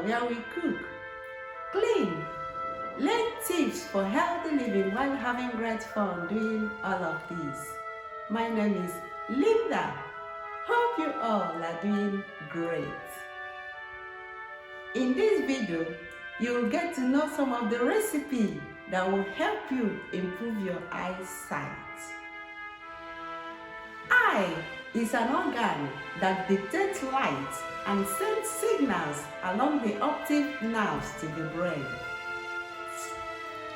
where we cook, clean, learn tips for healthy living while having great fun doing all of this. My name is Linda. Hope you all are doing great. In this video, you will get to know some of the recipes that will help you improve your eyesight. Eye is an organ that detects light and sends signals along the optic nerves to the brain.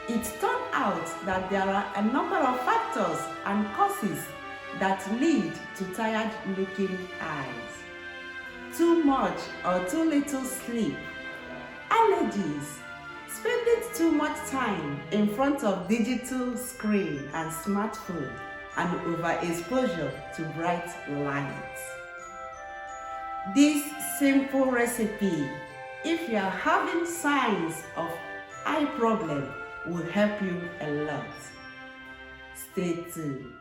It turned out that there are a number of factors and causes that lead to tired-looking eyes. Too much or too little sleep, allergies, spending too much time in front of digital screen and smartphone, and overexposure to bright lights. This simple recipe, if you are having signs of eye problem, will help you a lot. Stay tuned.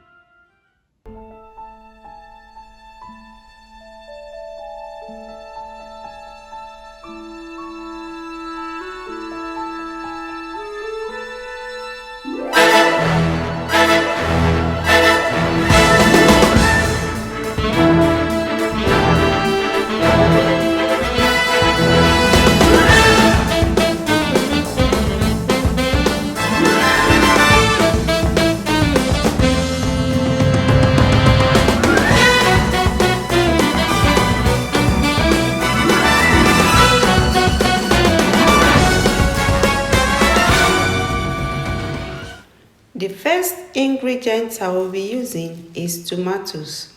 The first ingredient I will be using is tomatoes.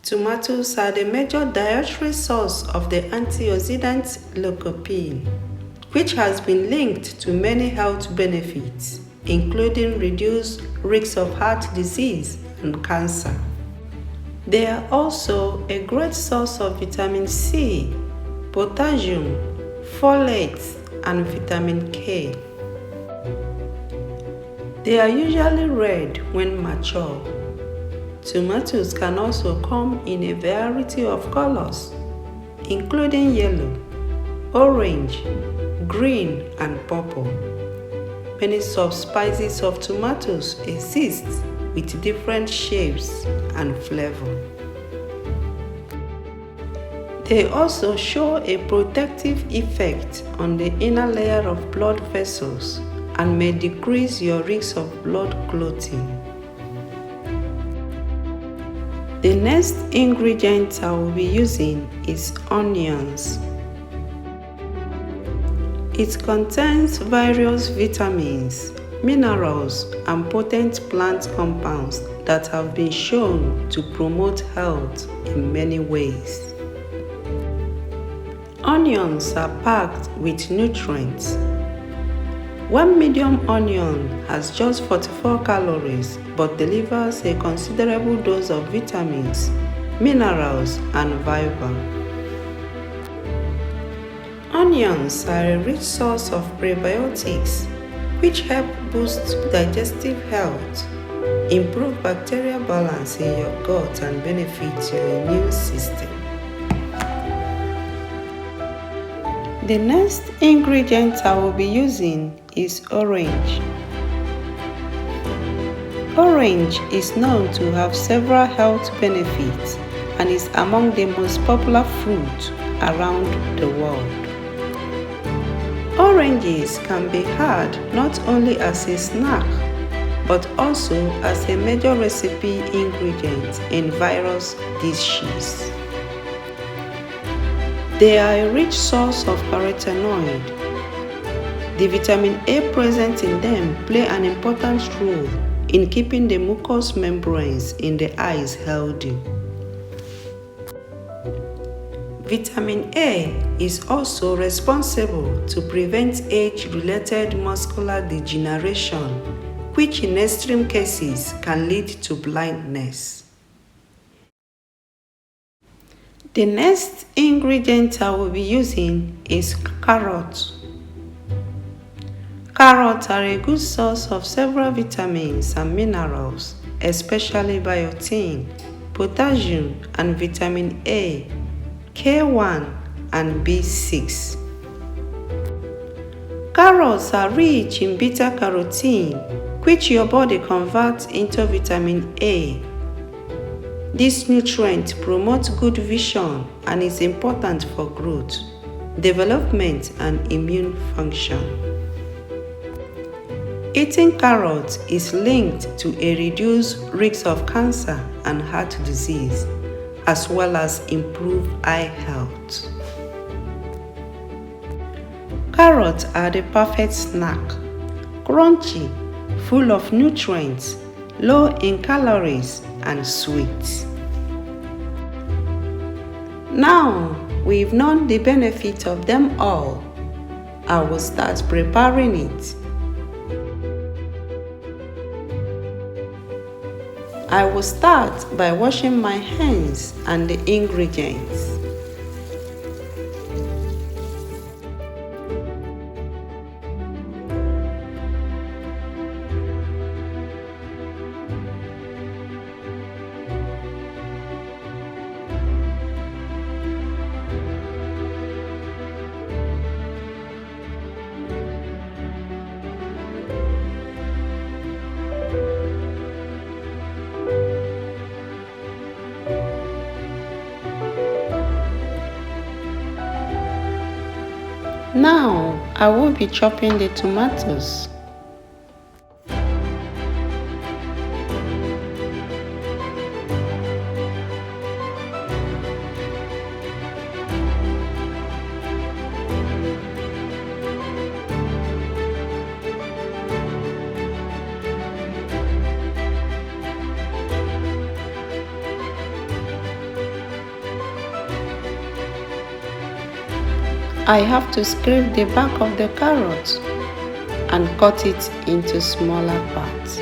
Tomatoes are the major dietary source of the antioxidant lycopene, which has been linked to many health benefits, including reduced risk of heart disease and cancer. They are also a great source of vitamin C, potassium, folate, and vitamin K. They are usually red when mature. Tomatoes can also come in a variety of colors, including yellow, orange, green, and purple. Many subspecies of tomatoes exist with different shapes and flavor. They also show a protective effect on the inner layer of blood vessels and may decrease your risk of blood clotting. The next ingredient I will be using is onions. It contains various vitamins, minerals, and potent plant compounds that have been shown to promote health in many ways. Onions are packed with nutrients. One medium onion has just 44 calories but delivers a considerable dose of vitamins, minerals, and fiber. Onions are a rich source of prebiotics which help boost digestive health, improve bacterial balance in your gut, and benefit your immune system. The next ingredient I will be using is orange. Orange is known to have several health benefits and is among the most popular fruits around the world. Oranges can be had not only as a snack but also as a major recipe ingredient in various dishes. They are a rich source of carotenoid. The vitamin A present in them play an important role in keeping the mucous membranes in the eyes healthy. Vitamin A is also responsible to prevent age-related muscular degeneration, which in extreme cases can lead to blindness. The next ingredient I will be using is carrots. Carrots are a good source of several vitamins and minerals, especially biotin, potassium, and vitamin A, K1, and B6. Carrots are rich in beta-carotene, which your body converts into vitamin A. This nutrient promotes good vision and is important for growth, development, and immune function. Eating carrots is linked to a reduced risk of cancer and heart disease, as well as improved eye health. Carrots are the perfect snack. Crunchy, full of nutrients, low in calories, and sweet. Now we've known the benefit of them all, I will start preparing it. I will start by washing my hands and the ingredients. Now, I will be chopping the tomatoes. I have to scrape the back of the carrot and cut it into smaller parts.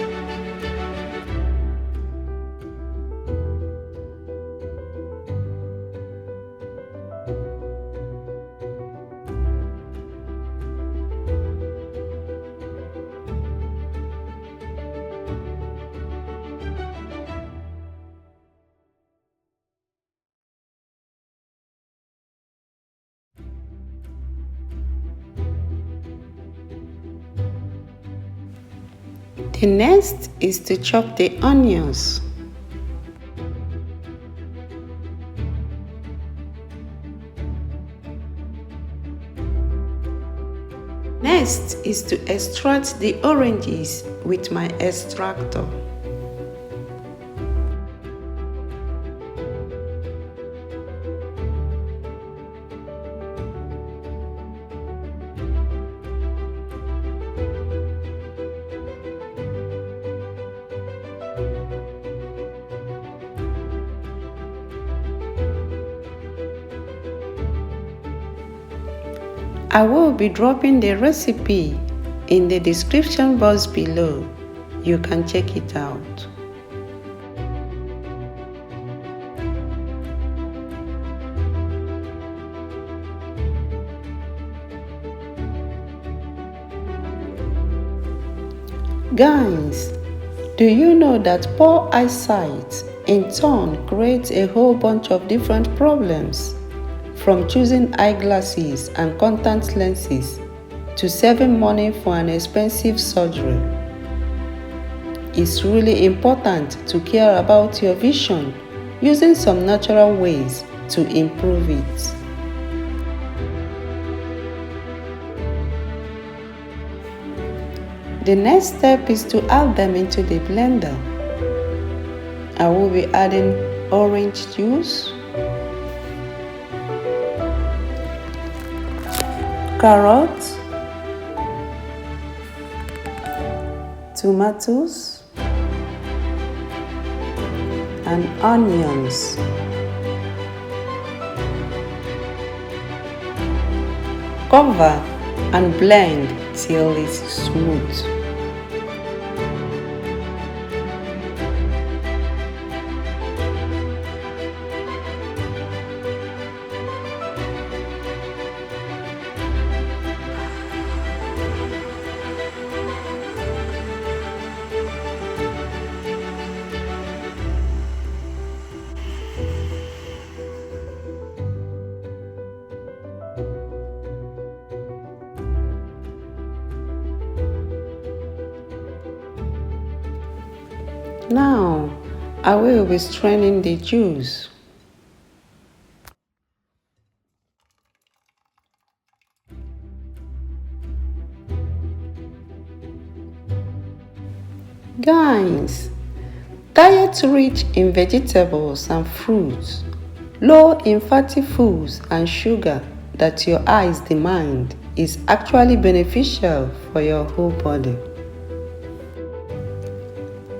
The next is to chop the onions. Next is to extract the oranges with my extractor. I will be dropping the recipe in the description box below. You can check it out. Guys, do you know that poor eyesight in turn creates a whole bunch of different problems? From choosing eyeglasses and contact lenses to saving money for an expensive surgery. It's really important to care about your vision using some natural ways to improve it. The next step is to add them into the blender. I will be adding orange juice, carrots, tomatoes, and onions. Cover and blend till it's smooth. Now, I will be straining the juice. Guys, diet rich in vegetables and fruits, low in fatty foods and sugar that your eyes demand is actually beneficial for your whole body.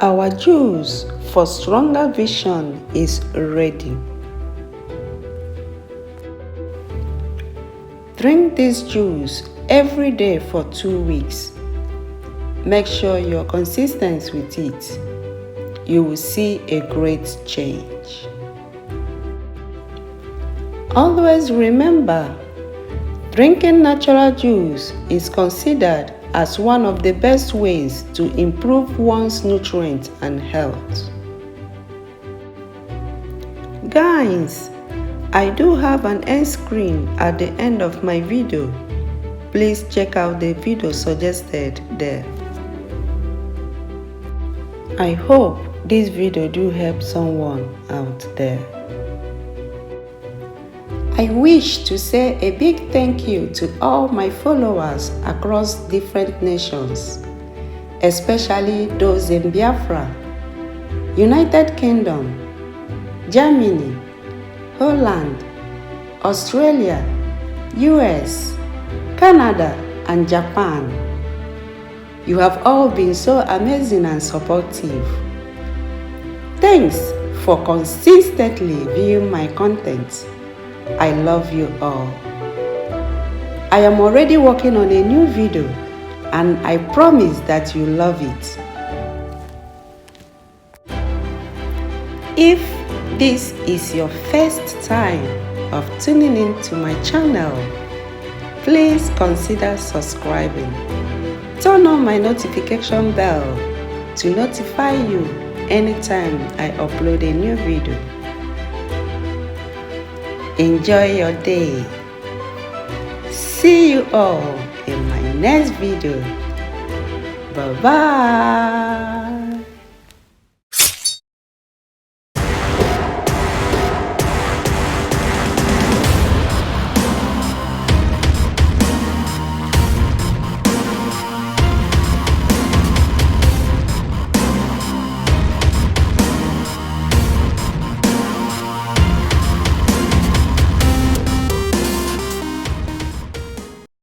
Our juice for stronger vision is ready. Drink this juice every day for 2 weeks. Make sure you're consistent with it. You will see a great change. Always remember, drinking natural juice is considered as one of the best ways to improve one's nutrient and health. Guys, I do have an end screen at the end of my video. Please check out the video suggested there. I hope this video do help someone out there. I wish to say a big thank you to all my followers across different nations, especially those in Biafra, United Kingdom, Germany, Holland, Australia, US, Canada, and Japan. You have all been so amazing and supportive. Thanks for consistently viewing my content. I love you all. I am already working on a new video and I promise that you love it. If this is your first time of tuning into my channel, please consider subscribing. Turn on my notification bell to notify you anytime I upload a new video. Enjoy your day. See you all in my next video. Bye bye.